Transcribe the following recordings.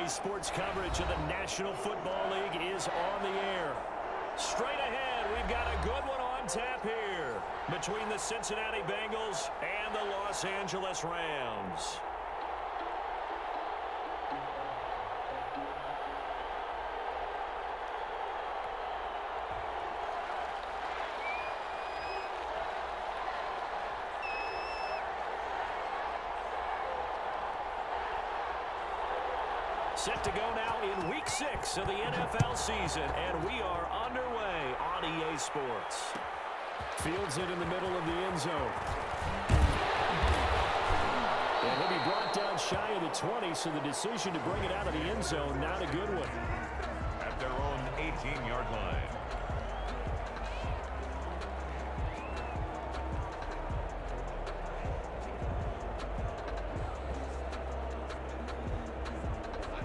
NBC Sports coverage of the National Football League is on the air. Straight ahead, we've got a good one on tap here between the Cincinnati Bengals and the Los Angeles Rams. Set to go now in Week 6 of the NFL season, and we are underway on EA Sports. Fields it in the middle of the end zone. And he'll be brought down shy of the 20, so the decision to bring it out of the end zone, not a good one. At their own 18-yard line.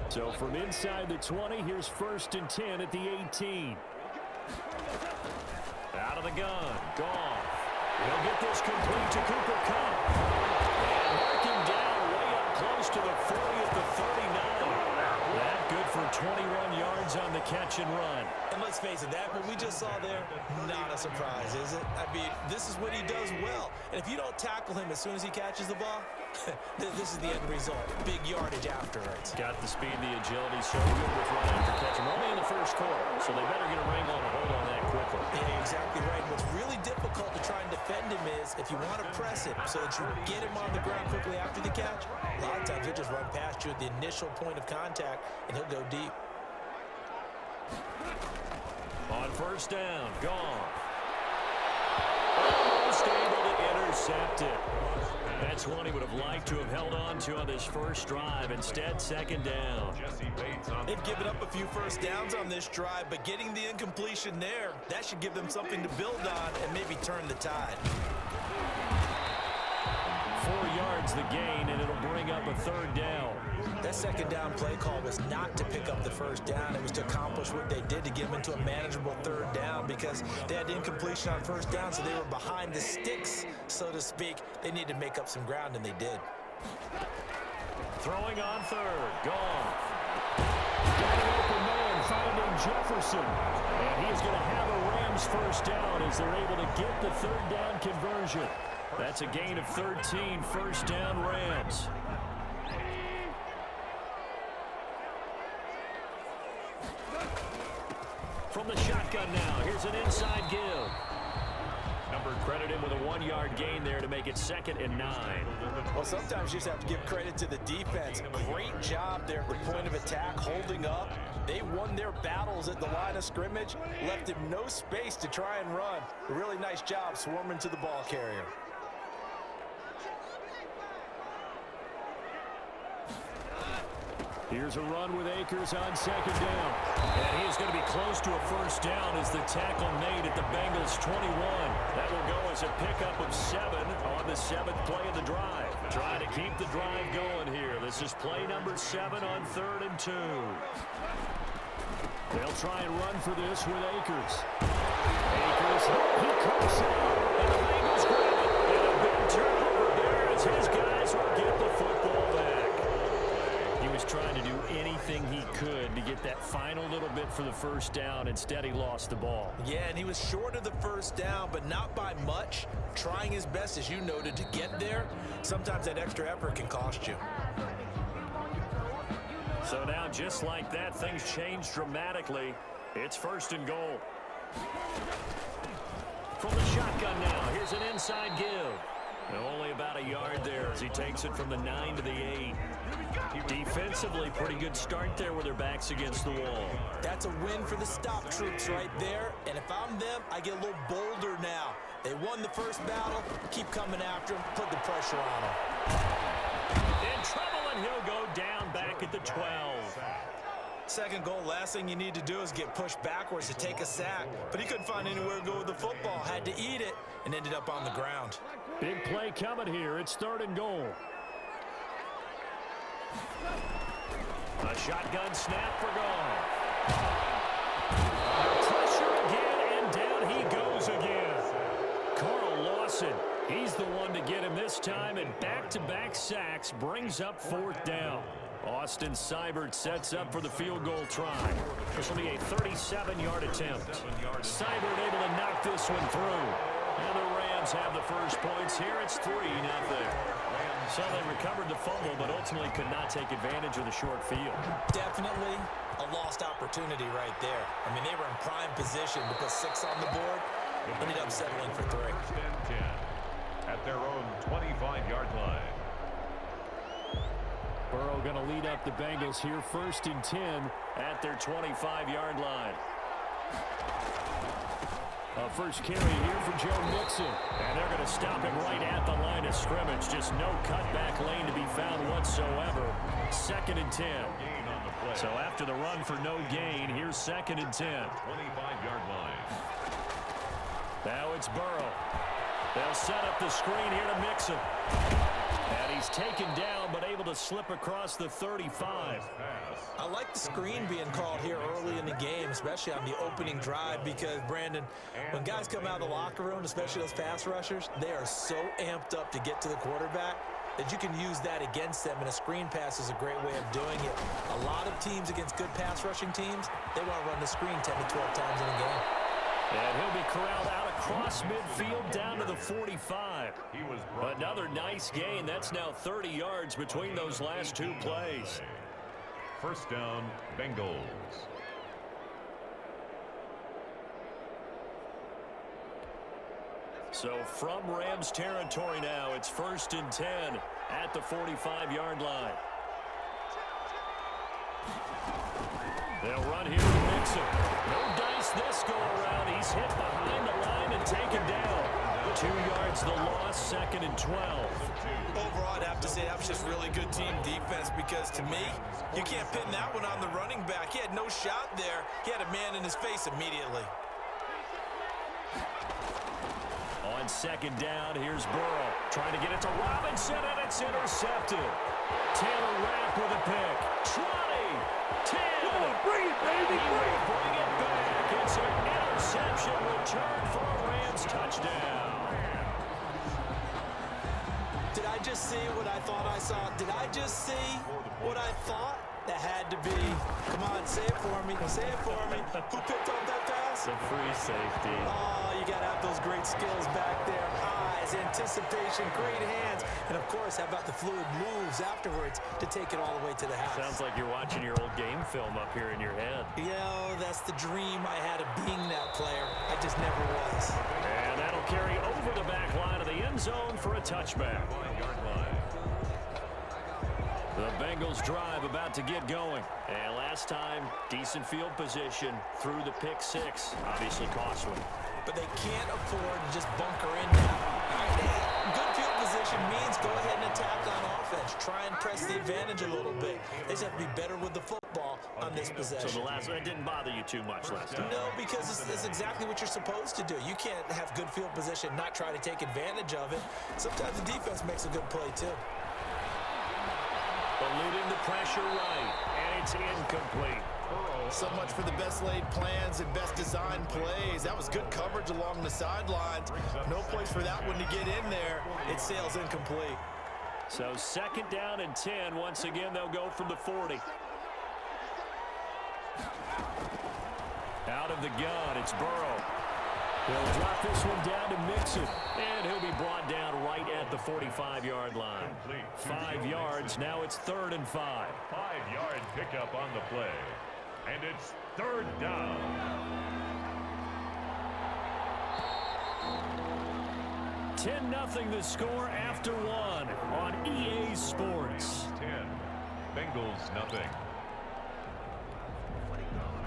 So from inside the 20, here's 1st and 10 at the 18. Out of the gun, Goff. He'll get this complete to Cooper Kupp. And mark him down way up close to the 40 at the 39. That good for 21 yards on the catch and run. And let's face it, that what we just saw there, not a surprise, is it? I mean, this is what he does well. And if you don't tackle him as soon as he catches the ball, this is the end result. Big yardage afterwards. Got the speed, the agility, so good with run after catch. And only in the first quarter, so they better get a wrangle and a hold on that quickly. Yeah, exactly right. What's really difficult to try and defend him is if you want to press him so that you get him on the ground quickly after the catch, a lot of times he'll just run past you at the initial point of contact, and he'll go deep. On 1st down, Goff. Almost able to intercept it. That's one he would have liked to have held on to on this first drive. Instead, 2nd down. They've given up a few first downs on this drive, but getting the incompletion there, that should give them something to build on and maybe turn the tide. 4 yards the gain, and it'll bring up a 3rd down. That 2nd down play call was not to pick up the 1st down. It was to accomplish what they did to get them into a manageable 3rd down because they had incompletion on 1st down, so they were behind the sticks, so to speak. They needed to make up some ground, and they did. Throwing on 3rd, Goff. Got an open man, finding Jefferson. And he is going to have a Rams 1st down as they're able to get the 3rd down conversion. That's a gain of 13, 1st down Rams. From the shotgun now, here's an inside give. Number credited with a 1-yard gain there to make it 2nd and 9. Well, sometimes you just have to give credit to the defense. Great job there at the point of attack, holding up. They won their battles at the line of scrimmage, left him no space to try and run. A really nice job swarming to the ball carrier. Here's a run with Akers on 2nd down. And he is going to be close to a 1st down as the tackle made at the Bengals 21. That will go as a pickup of 7 on the 7th play of the drive. Trying to keep the drive going here. This is play number 7 on 3rd and 2. They'll try and run for this with Akers. Akers, he comes out, and the Bengals grab it. And a big turnover there as his guys will get the football back. He was trying to do anything he could to get that final little bit for the 1st down. Instead, he lost the ball. Yeah, and he was short of the 1st down, but not by much. Trying his best, as you noted, to get there. Sometimes that extra effort can cost you. So now, just like that, things change dramatically. It's 1st and goal. From the shotgun now, here's an inside give. Only about a yard there as he takes it from the 9 to the 8. Defensively, pretty good start there with their backs against the wall. That's a win for the stop troops right there. And if I'm them, I get a little bolder now. They won the first battle. Keep coming after him. Put the pressure on him. In trouble, and he'll go down back at the 12. Second goal, last thing you need to do is get pushed backwards to take a sack. But he couldn't find anywhere to go with the football. Had to eat it and ended up on the ground. Big play coming here. It's 3rd and goal. A shotgun snap for Goff. Under pressure again, and down he goes again. Carl Lawson, he's the one to get him this time, and back-to-back sacks brings up 4th down. Austin Seibert sets up for the field goal try. This will be a 37-yard attempt. Seibert able to knock this one through. And the Rams have the first points here. It's 3-0. So they recovered the fumble, but ultimately could not take advantage of the short field. Definitely a lost opportunity right there. I mean, they were in prime position to put 6 on the board. Ended up settling for 3. First and 10 at their own 25-yard line. Burrow going to lead up the Bengals here, 1st and 10 at their 25-yard line. First carry here for Joe Mixon. And they're going to stop him right at the line of scrimmage. Just no cutback lane to be found whatsoever. 2nd and 10. So after the run for no gain, here's 2nd and 10. 25-yard line. Now it's Burrow. They'll set up the screen here to Mixon. And he's taken down, but able to slip across the 35. I like the screen being called here early in the game, especially on the opening drive, because, Brandon, when guys come out of the locker room, especially those pass rushers, they are so amped up to get to the quarterback that you can use that against them, and a screen pass is a great way of doing it. A lot of teams against good pass rushing teams, they want to run the screen 10 to 12 times in a game. And he'll be corralled out across midfield down to the 45. Another nice gain. That's now 30 yards between those last 2 plays. First down, Bengals. So from Rams territory now, it's 1st and 10 at the 45-yard line. They'll run here to Mixon. No dice this go around. He's hit behind the line and taken down. 2 yards the loss, 2nd and 12. Overall, I'd have to say that was just really good team defense, because to me, you can't pin that one on the running back. He had no shot there. He had a man in his face immediately. On 2nd down, here's Burrow. Trying to get it to Robinson, and it's intercepted. Taylor Rapp with a pick. 20, 10. Come on, bring it, baby. Bring it back. It's an interception return for a Rams touchdown. Did I just see what I thought I saw? Did I just see what I thought? That had to be. Come on, say it for me. Say it for me. Who picked up that pass? The free safety. Oh, you got to have those great skills back there. Eyes, anticipation, great hands. And, of course, how about the fluid moves afterwards to take it all the way to the house? Sounds like you're watching your old game film up here in your head. Yeah, that's the dream I had of being that player. I just never was. And that'll carry over the back line of the end zone for a touchback. The Bengals drive about to get going. And last time, decent field position through the pick 6. Obviously costly. But they can't afford to just bunker in now. Good field position means go ahead and attack on offense. Try and press the advantage a little bit. They just have to be better with the football on this possession. So the last one didn't bother you too much last time? No, because it's exactly what you're supposed to do. You can't have good field position, not try to take advantage of it. Sometimes the defense makes a good play, too. Eluding the pressure right, and it's incomplete. So much for the best laid plans and best designed plays. That was good coverage along the sidelines. No place for that one to get in there. It sails incomplete. So 2nd down and 10. Once again, they'll go from the 40. Out of the gun, it's Burrow. He'll drop this one down to Mixon, and he'll be brought down right at the 45-yard line. 5 yards, now it's 3rd and 5. 5-yard pickup on the play. And it's 3rd down. $10-0 the score after 1 on EA Sports. 10. Bengals nothing.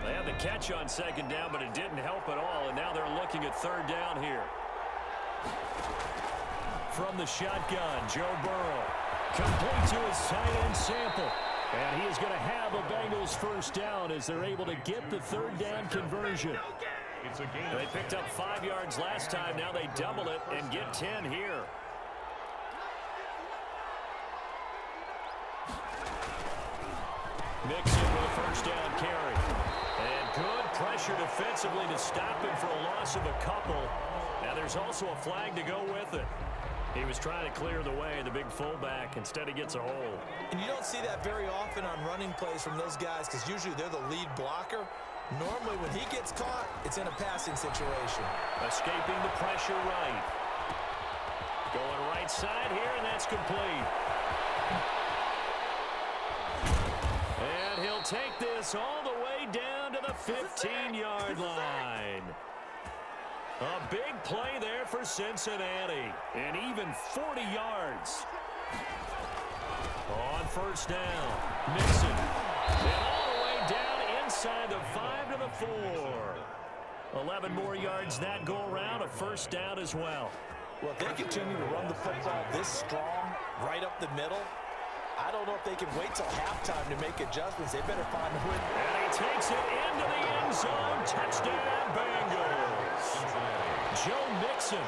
They had the catch on 2nd down, but it didn't help at all, and now they're looking at 3rd down here. From the shotgun, Joe Burrow. Complete to his tight end Sample. And he is going to have a Bengals 1st down as they're able to get the 3rd down conversion. It's a gain. They picked up 5 yards last time. Now they double it and get 10 here. Mixon with a 1st down carry. And good pressure defensively to stop him for a loss of a couple. Now there's also a flag to go with it. He was trying to clear the way, the big fullback. Instead, he gets a hole. And you don't see that very often on running plays from those guys because usually they're the lead blocker. Normally, when he gets caught, it's in a passing situation. Escaping the pressure right. Going right side here, and that's complete. And he'll take this all the way down to the 15-yard line. A big play there for Cincinnati. And even 40 yards. On first down, Mixon. And all the way down inside the 5 to the 4. 11 more yards that go around, a first down as well. Well, if they continue to run the football this strong, right up the middle, I don't know if they can wait till halftime to make adjustments. They better find a way. And he takes it into the end zone. Touchdown, Bengals. Joe Mixon,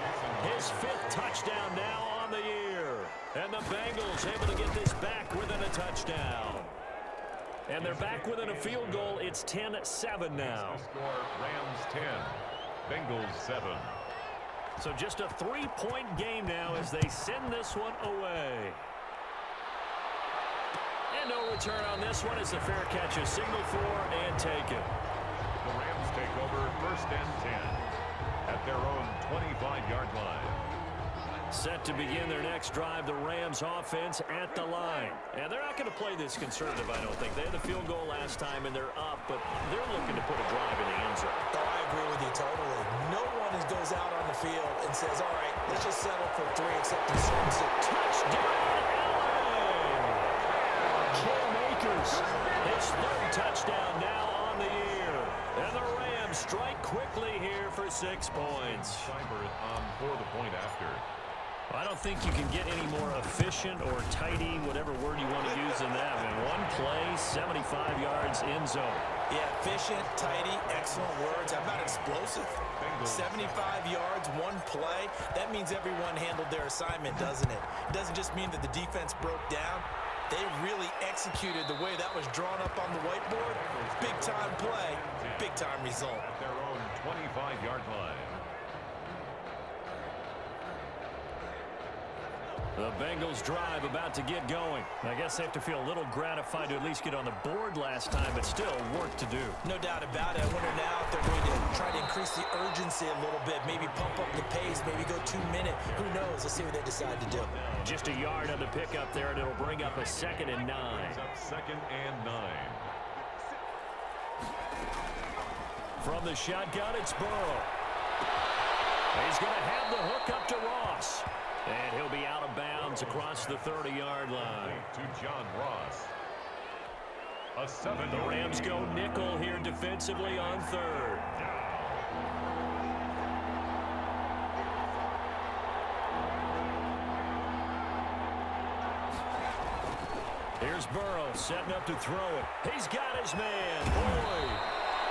his 5th touchdown now on the year. And the Bengals able to get this back within a touchdown. And they're back within a field goal. It's 10-7 now. Score Rams 10, Bengals 7. So just a 3-point game now as they send this one away. And no return on this one as the fair catch is signaled for and taken. The Rams take over 1st and 10 at their own 25-yard line. Set to begin their next drive, the Rams offense at the line. And they're not going to play this conservative, I don't think. They had the field goal last time, and they're up, but they're looking to put a drive in the end zone. Oh, I agree with you totally. No one goes out on the field and says, all right, let's just settle for 3 except the Swans. Touchdown, LA! Cam Akers, his 3rd touchdown now on the year. And the Rams strike quickly here for 6 points. Cyber for the point after. I don't think you can get any more efficient or tidy, whatever word you want to use in that. I mean, one play, 75 yards in zone. Yeah, efficient, tidy, excellent words. How about explosive? 75 yards, one play. That means everyone handled their assignment, doesn't it? It doesn't just mean that the defense broke down. They really executed the way that was drawn up on the whiteboard. Big-time play, big-time result. At their own 25-yard line. The Bengals drive about to get going. I guess they have to feel a little gratified to at least get on the board last time, but still work to do. No doubt about it. I wonder now if they're going to try to increase the urgency a little bit, maybe pump up the pace, maybe go 2-minute. Who knows? Let's see what they decide to do. Just a yard on the pickup there, and it'll bring up a 2nd and 9. Up 2nd and 9. From the shotgun, it's Burrow. He's going to have the hook up to Ross. And he'll be out of bounds across the 30-yard line. To John Ross. A 7. The Rams go nickel here defensively on 3rd. Here's Burrow setting up to throw it. He's got his man, Boyd.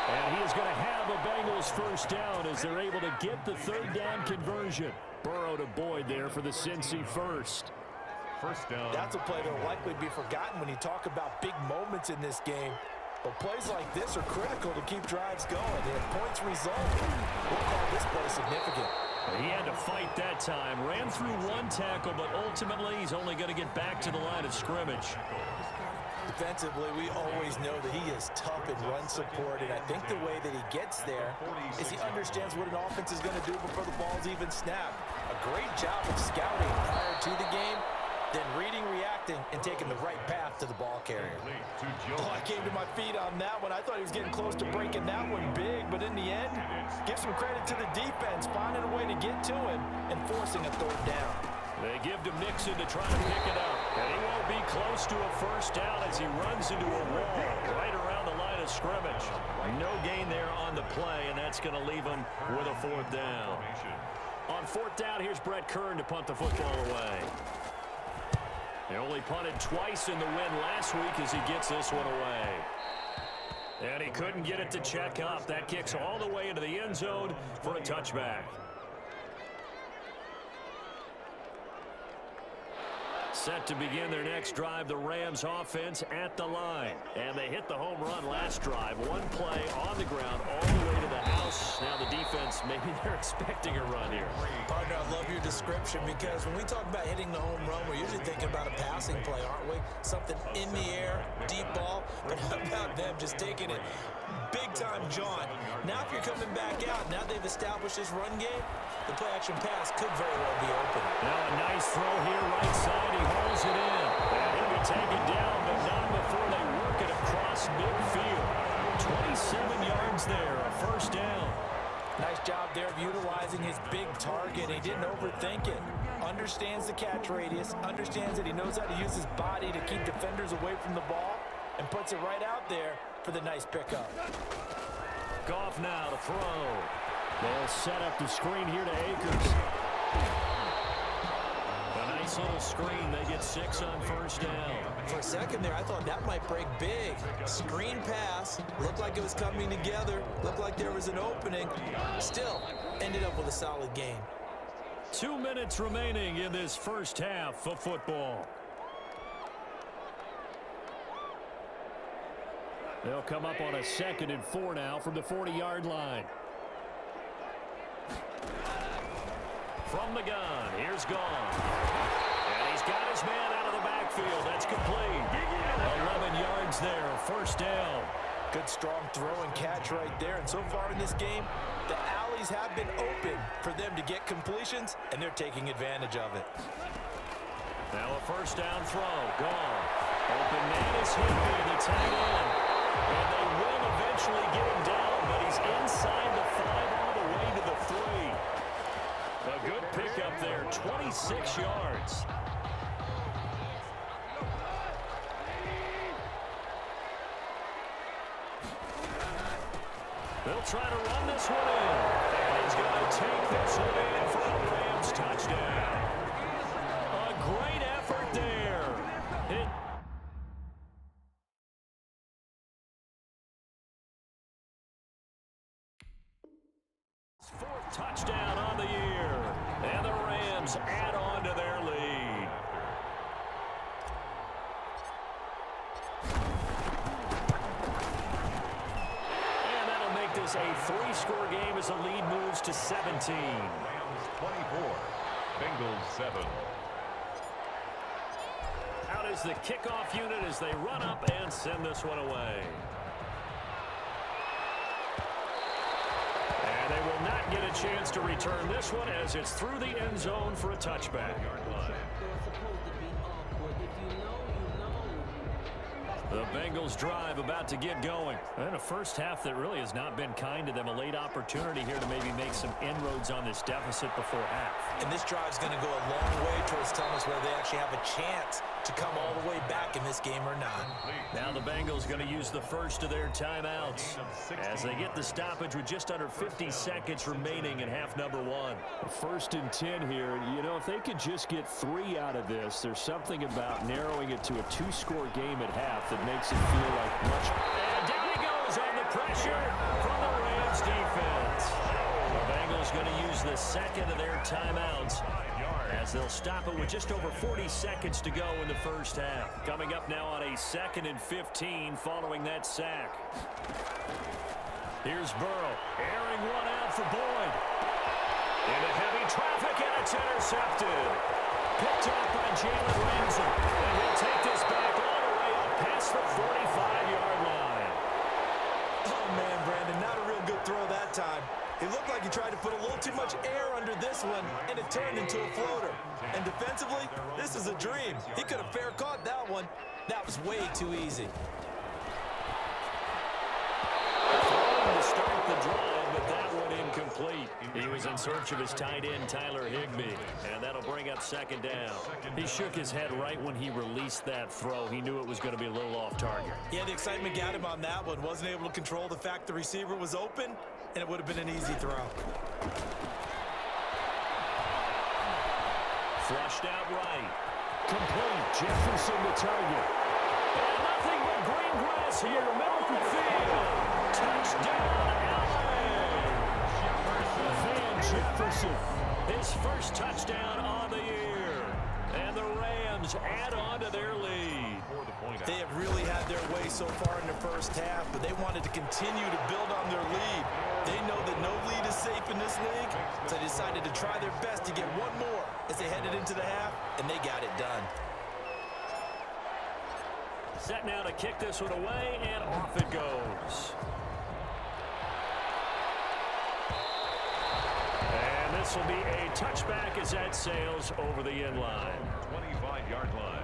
And he is going to have a Bengals first down as they're able to get the 3rd down conversion. Burrow to Boyd there for the Cincy first. First down. That's a play that will likely be forgotten when you talk about big moments in this game. But plays like this are critical to keep drives going. And if points result, we'll call this play significant. He had to fight that time. Ran through 1 tackle, but ultimately he's only going to get back to the line of scrimmage. Defensively, we always know that he is tough in run support, and I think the way that he gets there is he understands what an offense is going to do before the ball's even snapped. A great job of scouting prior to the game, then reading, reacting, and taking the right path to the ball carrier. Oh, I came to my feet on that one. I thought he was getting close to breaking that one big, but in the end, give some credit to the defense, finding a way to get to him and forcing a 3rd down. They give to Mixon to try to pick it up. And he won't be close to a first down as he runs into a wall right around the line of scrimmage. No gain there on the play, and that's going to leave him with a 4th down. On 4th down, here's Brett Kern to punt the football away. He only punted twice in the win last week as he gets this one away. And he couldn't get it to check up. That kicks all the way into the end zone for a touchback. Set to begin their next drive, the Rams offense at the line. And they hit the home run last drive. One play on the ground all the way to the house. Now the defense defense, maybe they're expecting a run here. Partner, I love your description because when we talk about hitting the home run, we're usually thinking about a passing play, aren't we? Something in the air, deep ball. But how about them just taking it big-time jaunt? Now if you're coming back out, now they've established this run game, the play-action pass could very well be open. Now a nice throw here, right side. He holds it in. And he'll be taken down, but not before they work it across midfield. 27 yards there, a first down. Nice job there of utilizing his big target. He didn't overthink it. Understands the catch radius, understands that he knows how to use his body to keep defenders away from the ball, and puts it right out there for the nice pickup. Goff now to throw. They'll set up the screen here to Akers. A nice little screen. They get 6 on first down. For a second there, I thought that might break big. Screen pass. Looked like it was coming together. Looked like there was an opening. Still, ended up with a solid game. 2 minutes remaining in this first half of football. They'll come up on a 2nd and 4 now from the 40-yard line. From the gun, here's Gone. And he's got his man out of the backfield. That's complete. 11 yards there, first down. Good strong throw and catch right there. And so far in this game, the alleys have been open for them to get completions, and they're taking advantage of it. Now a first down throw. Gone. Open man is Higbee, the tight end. And they will eventually get him down, but he's inside the 5 all the way to the 3. A good pickup there, 26 yards. They'll try to run this one in. And he's going to take this one in for a Rams touchdown. A great effort there. Fourth touchdown on the year. And the Rams add on to their lead. And that'll make this a 3-score game as the lead moves to 17. Rams 24, Bengals 7. Out is the kickoff unit as they run up and send this one away. And they will not get a chance to return this one as it's through the end zone for a touchback. The Bengals drive about to get going. And a first half that really has not been kind to them. A late opportunity here to maybe make some inroads on this deficit before half. And this drive's going to go a long way towards telling us whether they actually have a chance to come all the way back in this game or not. Now the Bengals going to use the first of their timeouts as they get the stoppage with just under 50 seconds remaining in half number 1. 1st and 10 here. You know, if they could just get 3 out of this, there's something about narrowing it to a 2-score game at half that makes it feel like much. And down he goes on the pressure from the Rams defense. The Bengals going to use the second of their timeouts as they'll stop it with just over 40 seconds to go in the first half. Coming up now on a 2nd and 15 following that sack. Here's Burrow, airing one out for Boyd. Into heavy traffic, and it's intercepted. Picked off by Jalen Ramsey. And he'll take this back all the way up past the 45-yard line. Oh, man, Brandon, not a real good throw that time. It looked like he tried to put a little too much air under this one, and it turned into a floater. And defensively, this is a dream. He could have fair caught that one. That was way too easy. To start the drive, but that one incomplete. He was in search of his tight end, Tyler Higbee, and that'll bring up 2nd down. He shook his head right when he released that throw. He knew it was going to be a little off target. Yeah, the excitement got him on that one. Wasn't able to control the fact the receiver was open, and it would have been an easy throw. Flushed out right. Complete. Jefferson the target. And nothing but green grass here. Middle of the field. Touchdown, Allen. Van Jefferson. His first touchdown on the year. And the Rams add on to their lead. They have really had their way so far in the first half, but they wanted to continue to build on their lead. They know that no lead is safe decided to try their best to get one more as they headed into the half, and they got it done. Set now to kick this one away, and off it goes. And this will be a touchback as that sails over the end line. 25-yard line.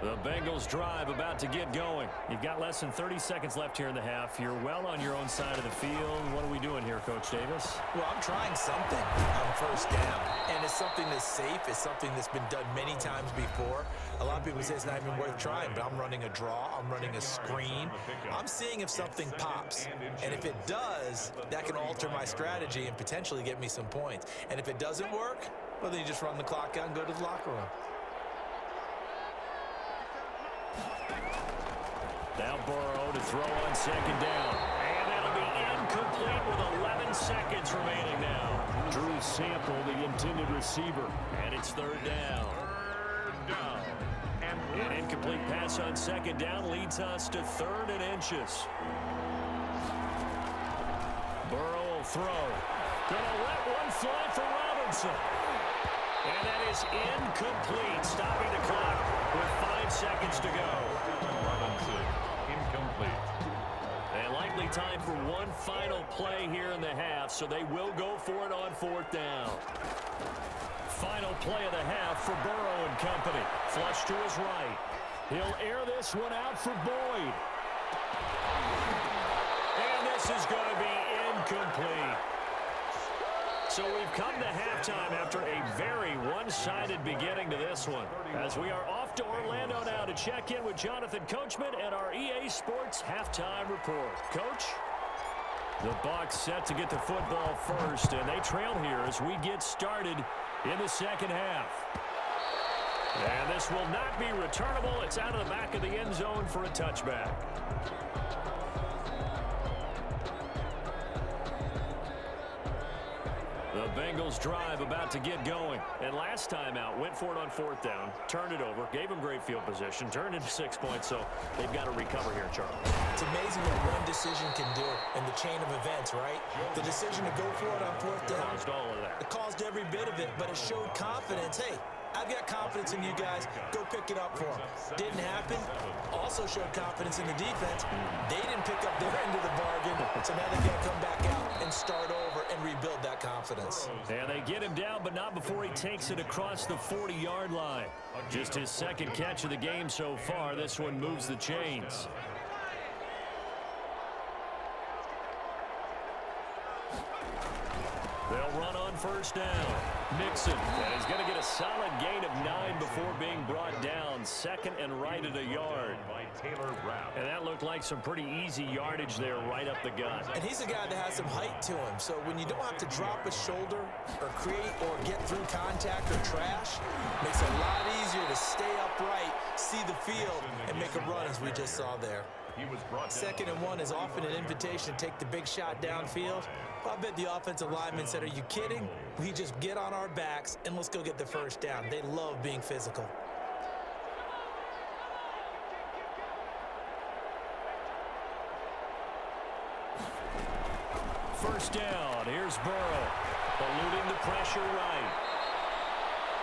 The Bengals drive about to get going. You've got less than 30 seconds left here in the half. You're well on your own side of the field. What are we doing here, Coach Davis? Well, I'm trying something on first down, and it's something that's safe. It's something that's been done many times before. A lot of people say it's not even worth trying, but I'm running a draw. I'm running a screen. I'm seeing if something pops, and if it does, that can alter my strategy and potentially get me some points. And if it doesn't work, well, then you just run the clock out and go to the locker room. Now Burrow to throw on second down. And that'll be incomplete with 11 seconds remaining now. Drew Sample, the intended receiver. And it's third down. Third down. An incomplete pass on second down leads us to 3rd and inches. Burrow will throw. Gonna let one fly for Robinson. And that is incomplete, stopping the clock with 5 seconds to go. Robinson, incomplete. And likely time for one final play here in the half, so they will go for it on 4th down. Final play of the half for Burrow and company. Flush to his right. He'll air this one out for Boyd. And this is going to be incomplete. So we've come to halftime after a very one-sided beginning to this one. As we are off to Orlando now to check in with Jonathan Coachman and our EA Sports Halftime Report. Coach? The Bucs set to get the football first, and they trail here as we get started in the second half. And this will not be returnable. It's out of the back of the end zone for a touchback. The Bengals drive about to get going. And last time out, went for it on 4th down, turned it over, gave them great field position, turned into 6 points, so they've got to recover here, Charles. It's amazing what one decision can do in the chain of events, right? The decision to go for it on 4th down. Caused all of that. It caused every bit of it, but it showed confidence. Hey, I've got confidence in you guys. Go pick it up for them. Didn't happen. Also showed confidence in the defense. They didn't pick up their end of the bargain, so now they've got to come back out and start over and rebuild that confidence. And they get him down, but not before he takes it across the 40-yard line. Just his second catch of the game so far. This one moves the chains. They'll run on first down. Mixon, and he's going to get a solid gain of 9 before being brought down. Second and right at a yard. And that looked like some pretty easy yardage there right up the gut. And he's a guy that has some height to him, so when you don't have to drop a shoulder or create or get through contact or trash, makes it a lot easier to stay upright, see the field, and make a run as we just saw there. Second and 1 is often an invitation to take the big shot downfield. I bet the offensive lineman said, are you kidding? We just get on our backs and let's go get the first down. They love being physical. First down. Here's Burrow. Eluding the pressure right.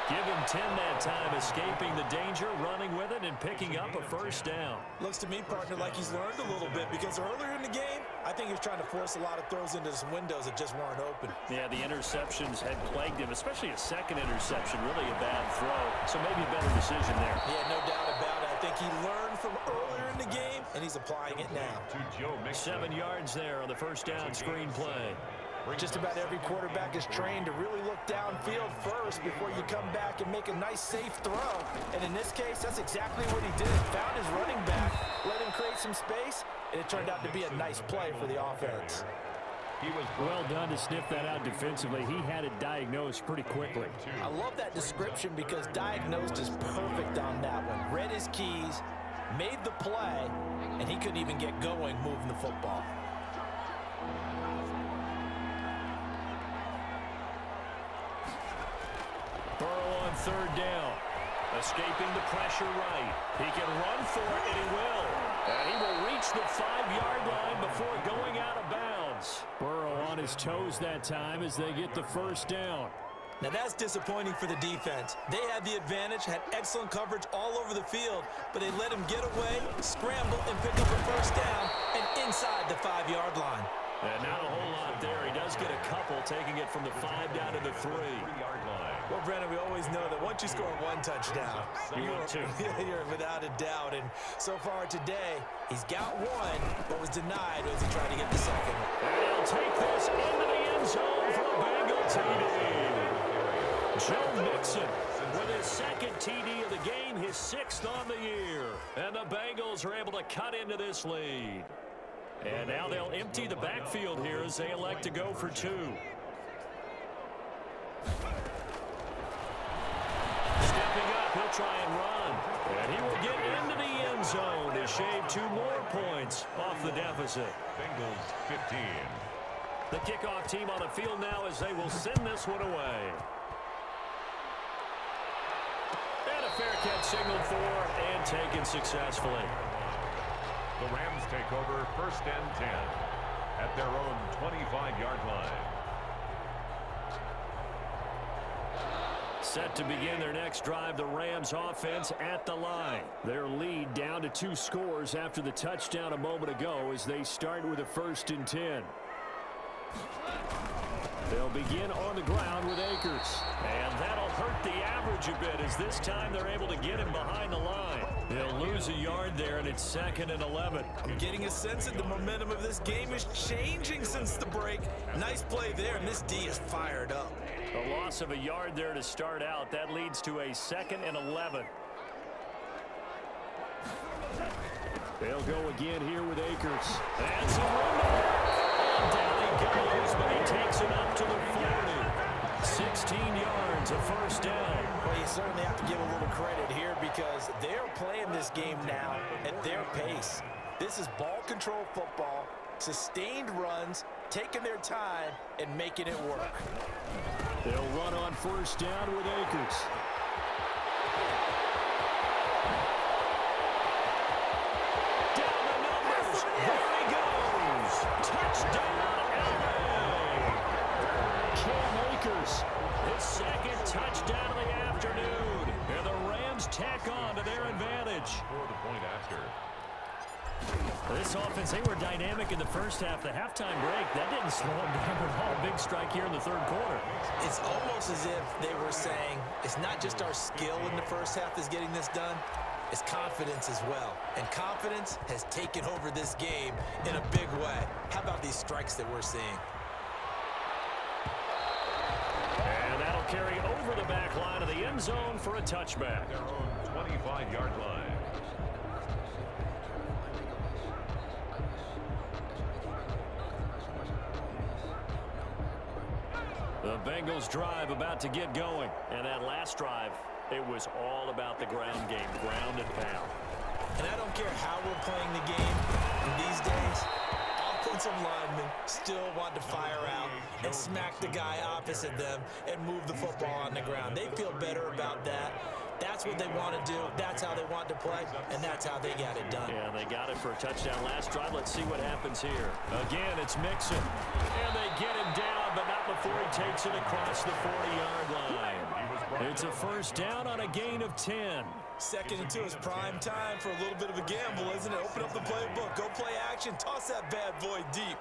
Give him 10 that time, escaping the danger, running with it, and picking up a first down. Looks to me, partner, like he's learned a little bit, because earlier in the game, I think he was trying to force a lot of throws into some windows that just weren't open. Yeah, the interceptions had plagued him, especially a second interception, really a bad throw. So maybe a better decision there. Yeah, no doubt about it. I think he learned from earlier in the game, and he's applying it now. 7 yards there on the first down screen play. Just about every quarterback is trained to really look downfield first before you come back and make a nice, safe throw. And in this case, that's exactly what he did. Found his running back, let him create some space, and it turned out to be a nice play for the offense. He was well done to sniff that out defensively. He had it diagnosed pretty quickly. I love that description because diagnosed is perfect on that one. Read his keys, made the play, and he couldn't even get going moving the football. Burrow on third down. Escaping the pressure right. He can run for it, and he will. And he will his toes that time as they get the first down. Now that's disappointing for the defense. They had the advantage, had excellent coverage all over the field, but they let him get away, scramble, and pick up a first down and inside the 5-yard line. And not a whole lot there. He does get a couple, taking it from the 5 down to the 3-yard line. Well, Brennan, we always know that once you score one touchdown, you're without a doubt. And so far today, he's got one, but was denied as he tried to get the second. And he'll take this into the end zone for a Bengal TD. Joe Mixon with his second TD of the game, his 6th on the year. And the Bengals are able to cut into this lead. And now they'll empty the backfield here as they elect to go for 2. Stepping up, he'll try and run. And he will get into the end zone to shave 2 more points off the deficit. Bengals 15. The kickoff team on the field now as they will send this one away. And a fair catch signaled for and taken successfully. The Rams take over 1st and 10 at their own 25-yard line. Set to begin their next drive, the Rams offense at the line. Their lead down to 2 scores after the touchdown a moment ago as they start with a 1st and 10. They'll begin on the ground with Akers. And that'll hurt the average a bit as this time they're able to get him behind the line. They'll lose a yard there, and it's 2nd and 11. I'm getting a sense that the momentum of this game is changing since the break. Nice play there, and this D is fired up. A loss of a yard there to start out. That leads to a 2nd and 11. They'll go again here with Akers. And some room there. And down he goes, but he takes it up to the 40. 16 yards, a 1st down. Well, you certainly have to give a little credit here because they're playing this game now at their pace. This is ball control football, sustained runs, taking their time, and making it work. They'll run on 1st down with Akers. Down the numbers. There he goes. Touchdown, LA. Cam Akers, his 2nd touchdown of the afternoon. And the Rams tack on to their advantage. For the point after. This offense, they were dynamic in the first half. The halftime break, that didn't slow them down at all. Big strike here in the 3rd quarter. It's almost as if they were saying, it's not just our skill in the first half that's getting this done, it's confidence as well. And confidence has taken over this game in a big way. How about these strikes that we're seeing? And that'll carry over the back line of the end zone for a touchback. Their own 25-yard line. The Bengals drive about to get going. And that last drive, it was all about the ground game, ground and pound. And I don't care how we're playing the game in these days, offensive linemen still want to fire out and smack the guy opposite them and move the football on the ground. They feel better about that. That's what they want to do. That's how they want to play, and that's how they got it done. Yeah, they got it for a touchdown last drive. Let's see what happens here. Again, it's Mixon. And they get him down, but not before he takes it across the 40-yard line. It's a 1st down on a gain of 10. 2nd and 2 is prime time for a little bit of a gamble, isn't it? Open up the playbook, go play action, toss that bad boy deep.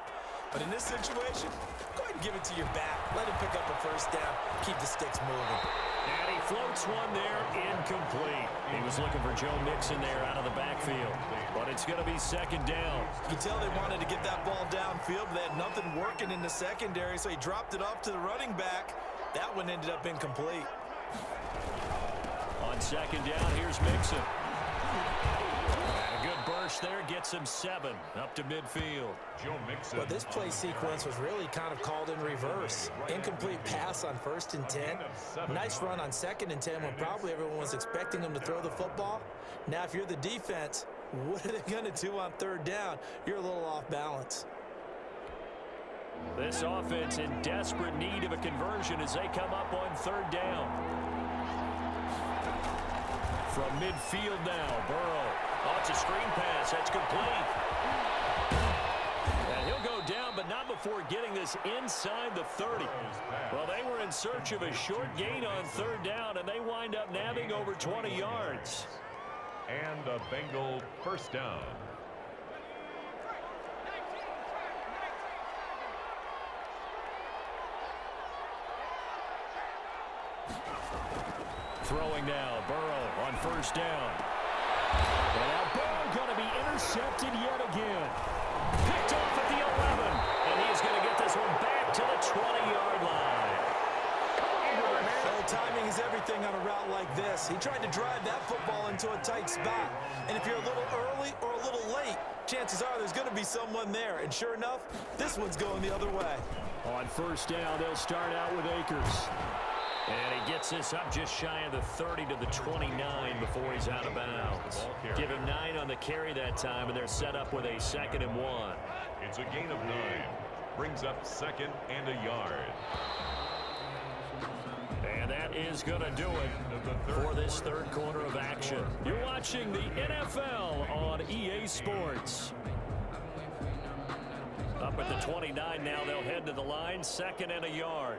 But in this situation, go ahead and give it to your back. Let him pick up a 1st down, keep the sticks moving. And he floats one there, incomplete. He was looking for Joe Mixon there out of the backfield. But it's going to be 2nd down. You can tell they wanted to get that ball downfield, but they had nothing working in the secondary, so he dropped it off to the running back. That one ended up incomplete. On 2nd down, here's Mixon. And a good burst there, gets him 7 up to midfield. Joe Mixon. But this play sequence was really kind of called in reverse. Incomplete pass on 1st and 10. Nice run on 2nd and 10 when probably everyone was expecting him to throw the football. Now, if you're the defense, what are they going to do on 3rd down? You're a little off balance. This offense in desperate need of a conversion as they come up on 3rd down. From midfield now, Burrow. Oh, it's a screen pass. That's complete. And he'll go down, but not before getting this inside the 30. Well, they were in search of a short gain on third down, and they wind up nabbing over 20 yards. And a Bengal first down. Throwing now, Burrow on first down. And now Burrow going to be intercepted yet again. Picked off at the 11. And he's going to get this one back to the 20-yard line. Well, timing is everything on a route like this. He tried to drive that football into a tight spot. And if you're a little early or a little late, chances are there's going to be someone there. And sure enough, this one's going the other way. On first down, they'll start out with Akers. And he gets this up just shy of the 30 to the 29 before he's out of bounds. Give him 9 on the carry that time, and they're set up with a 2nd and 1. It's a gain of 9. Brings up 2nd and a yard. And that is going to do it for this third quarter of action. You're watching the NFL on EA Sports. Up at the 29 now, they'll head to the line, 2nd and a yard.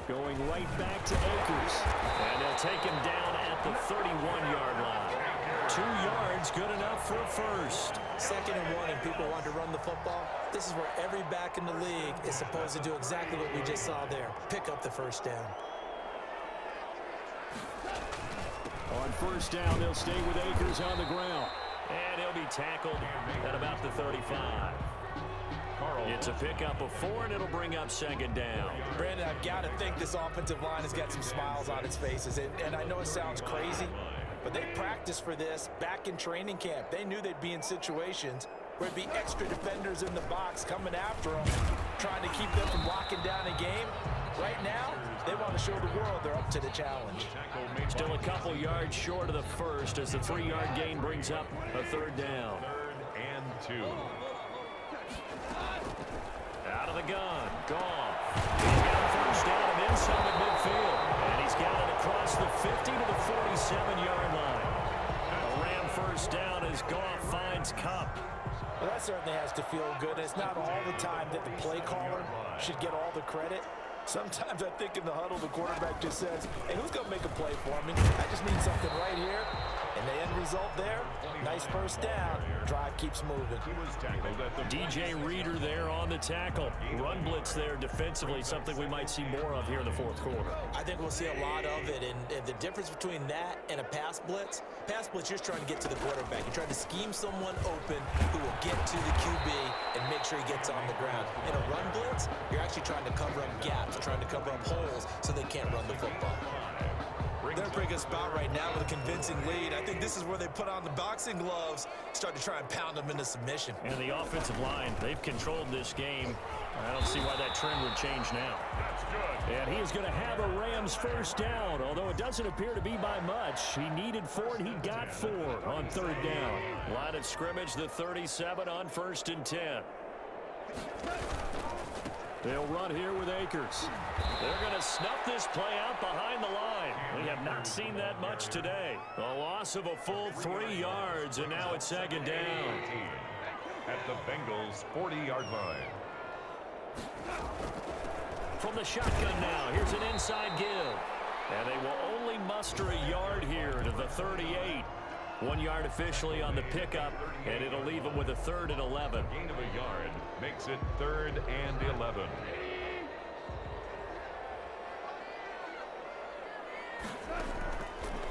Going right back to Akers. And they'll take him down at the 31-yard line. 2 yards, good enough for a first. 2nd and 1, and people want to run the football. This is where every back in the league is supposed to do exactly what we just saw there. Pick up the first down. On first down, they'll stay with Akers on the ground. And he'll be tackled at about the 35. It's a pickup of 4, and it'll bring up 2nd down. Brandon, I've got to think this offensive line has got some smiles on its faces. And I know it sounds crazy, but they practiced for this back in training camp. They knew they'd be in situations where it'd be extra defenders in the box coming after them, trying to keep them from locking down a game. Right now, they want to show the world they're up to the challenge. Still a couple yards short of the first as the 3-yard gain brings up a 3rd down. 3rd and 2. Out of the gun, Goff. He's got a first down and inside the midfield. And he's got it across the 50 to the 47-yard line. A Ram first down as Goff finds Kupp. Well, that certainly has to feel good. It's not all the time that the play caller should get all the credit. Sometimes I think in the huddle, the quarterback just says, hey, who's going to make a play for me? I just need something right here. And the end result there, nice first down. Drive keeps moving. DJ Reader there on the tackle. Run blitz there defensively, something we might see more of here in the 4th quarter. I think we'll see a lot of it. And the difference between that and a pass blitz, you're just trying to get to the quarterback. You're trying to scheme someone open who will get to the QB and make sure he gets on the ground. In a run blitz, you're actually trying to cover up gaps, trying to cover up holes so they can't run the football. They're in a pretty good spot right now with a convincing lead. I think this is where they put on the boxing gloves, start to try and pound them into submission. And the offensive line, they've controlled this game. I don't see why that trend would change now. That's good. And he is going to have a Rams first down, although it doesn't appear to be by much. He needed 4, and he got 4 on 3rd down. Line of scrimmage, the 37 on 1st and 10. They'll run here with Akers. They're going to snuff this play out behind the line. We have not seen that much today. A loss of a full 3 yards, and now it's 2nd down. At the Bengals' 40-yard line. From the shotgun now, here's an inside give. And they will only muster a yard here to the 38. 1 yard officially on the pickup, and it'll leave them with a 3rd and 11. Gain of a yard makes it 3rd and 11.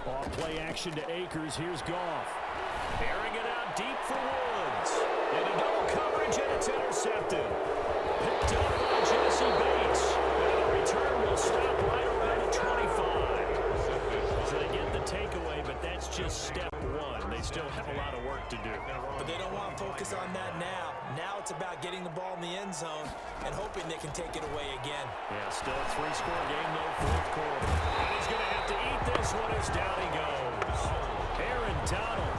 Off play action to Akers. Here's Goff. Airing it out deep for Woods. Into double coverage, and it's intercepted. Picked up by Jesse Bates. And the return will stop right around the 25. So they get the takeaway, but that's just step 1. They still have a lot of work to do. But they don't want to focus on that now. Now it's about getting the ball in the end zone and hoping they can take it away again. Yeah, still a 3-score game, though, 4th quarter. And he's going to have to eat this one as down he goes. Aaron Donald,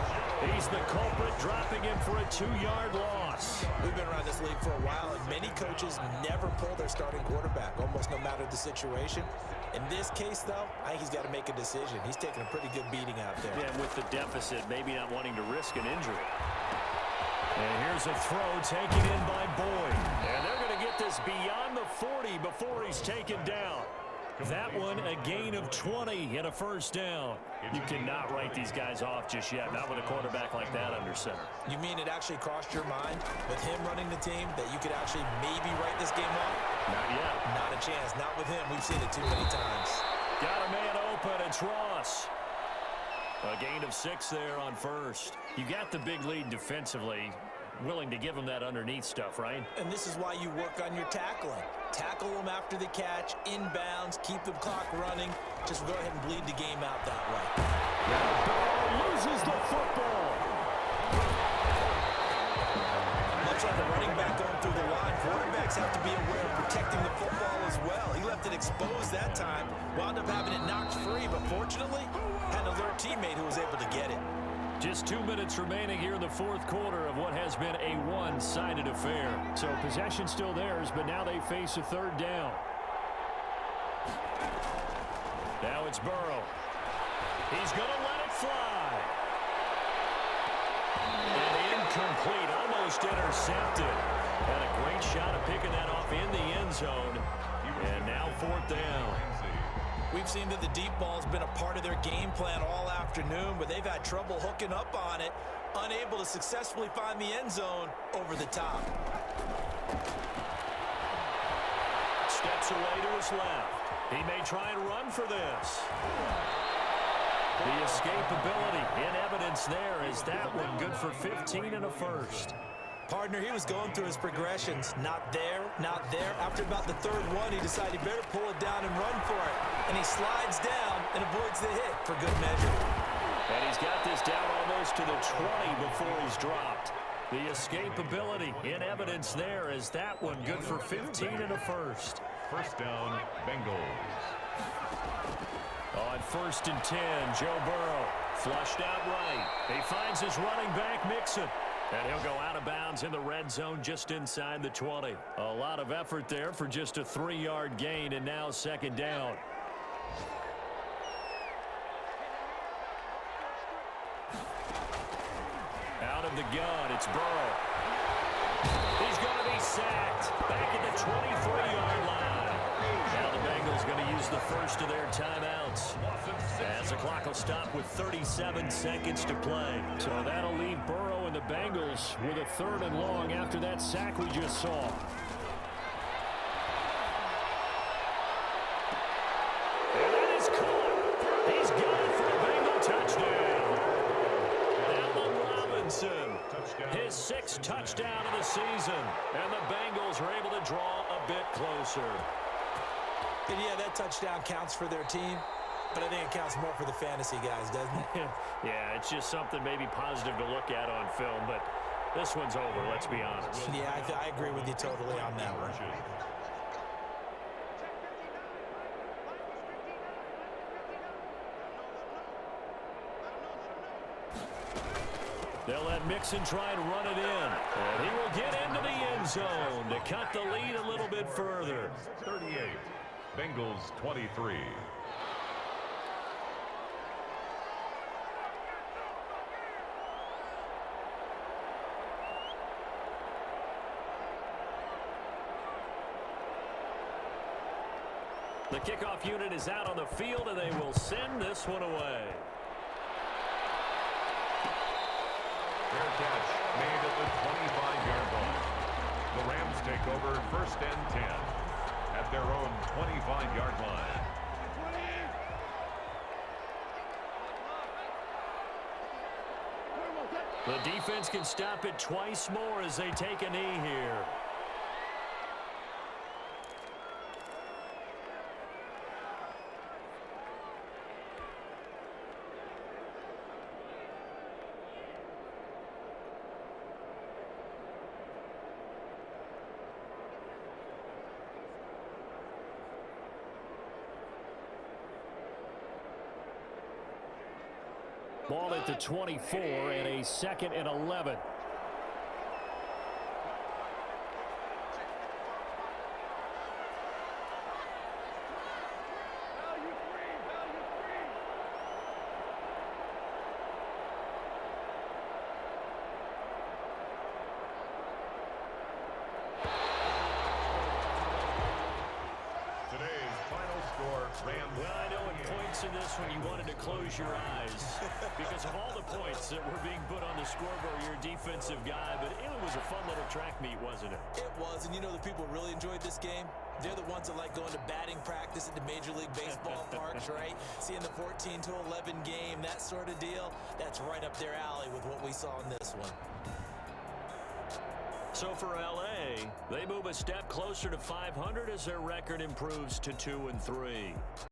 he's the culprit, dropping him for a 2-yard loss. We've been around this league for a while, and many coaches never pull their starting quarterback, almost no matter the situation. In this case, though, I think he's got to make a decision. He's taking a pretty good beating out there. Yeah, with the deficit, maybe not wanting to risk an injury. And here's a throw taken in by Boyd. And they're going to get this beyond the 40 before he's taken down. That one, a gain of 20 and a first down. You cannot write these guys off just yet, not with a quarterback like that under center. You mean it actually crossed your mind with him running the team that you could actually maybe write this game off? Not yet. Not a chance. Not with him. We've seen it too many times. Got a man open. It's Ross. A gain of 6 there on first. You got the big lead defensively. Willing to give him that underneath stuff, right? And this is why you work on your tackling. Tackle them after the catch, inbounds, keep the clock running. Just go ahead and bleed the game out that way. Loses the football. Much like a running back going through the line, quarterbacks have to be aware of protecting the football as well. He left it exposed that time, wound up having it knocked free, but fortunately, had an alert teammate who was able to get it. Just 2 minutes remaining here in the fourth quarter of what has been a one-sided affair. So possession still theirs, but now they face a third down. Now it's Burrow. He's going to let it fly. And incomplete, almost intercepted. Had a great shot of picking that off in the end zone. And now fourth down. We've seen that the deep ball has been a part of their game plan all afternoon, but they've had trouble hooking up on it, unable to successfully find the end zone over the top. Steps away to his left. He may try and run for this. The escapability in evidence there is that one good for 15 and a first. Partner, he was going through his progressions. Not there, not there. After about the third one, he decided he better pull it down and run for it. And he slides down and avoids the hit for good measure. And he's got this down almost to the 20 before he's dropped. The escapability in evidence there is that one good for 15 and a first. First down, Bengals. On 1st and 10, Joe Burrow flushed out right. He finds his running back, Mixon. And he'll go out of bounds in the red zone just inside the 20. A lot of effort there for just a 3-yard gain, and now second down. Out of the gun, it's Burrow. He's going to be sacked back at the 23-yard line. Now the Bengals going to use the first of their timeouts, as the clock will stop with 37 seconds to play. So that'll leave Burrow and the Bengals with a 3rd and long after that sack we just saw. And that is caught. He's got it for a Bengal touchdown. Allen Robinson, his 6th touchdown of the season. And the Bengals are able to draw a bit closer. And yeah, that touchdown counts for their team, but I think it counts more for the fantasy guys, doesn't it? Yeah, it's just something maybe positive to look at on film, but this one's over, let's be honest. Yeah, I agree with you totally on that one. They'll let Mixon try and run it in. And he will get into the end zone to cut the lead a little bit further. 38. Bengals 23. The kickoff unit is out on the field, and they will send this one away. Fair catch made at the 25-yard line. The Rams take over 1st and 10 at their own 25-yard line. The defense can stop it twice more as they take a knee here. Ball at the 24 and a 2nd and 11. watching this when you wanted to close your eyes because of all the points that were being put on the scoreboard. You're a defensive guy, but it was a fun little track meet, wasn't it? It was, and you know the people who really enjoyed this game? They're the ones that like going to batting practice at the Major League Baseball parks, right? Seeing the 14-11 game, that sort of deal, that's right up their alley with what we saw in this one. So for LA, they move a step closer to 500 as their record improves to 2-3.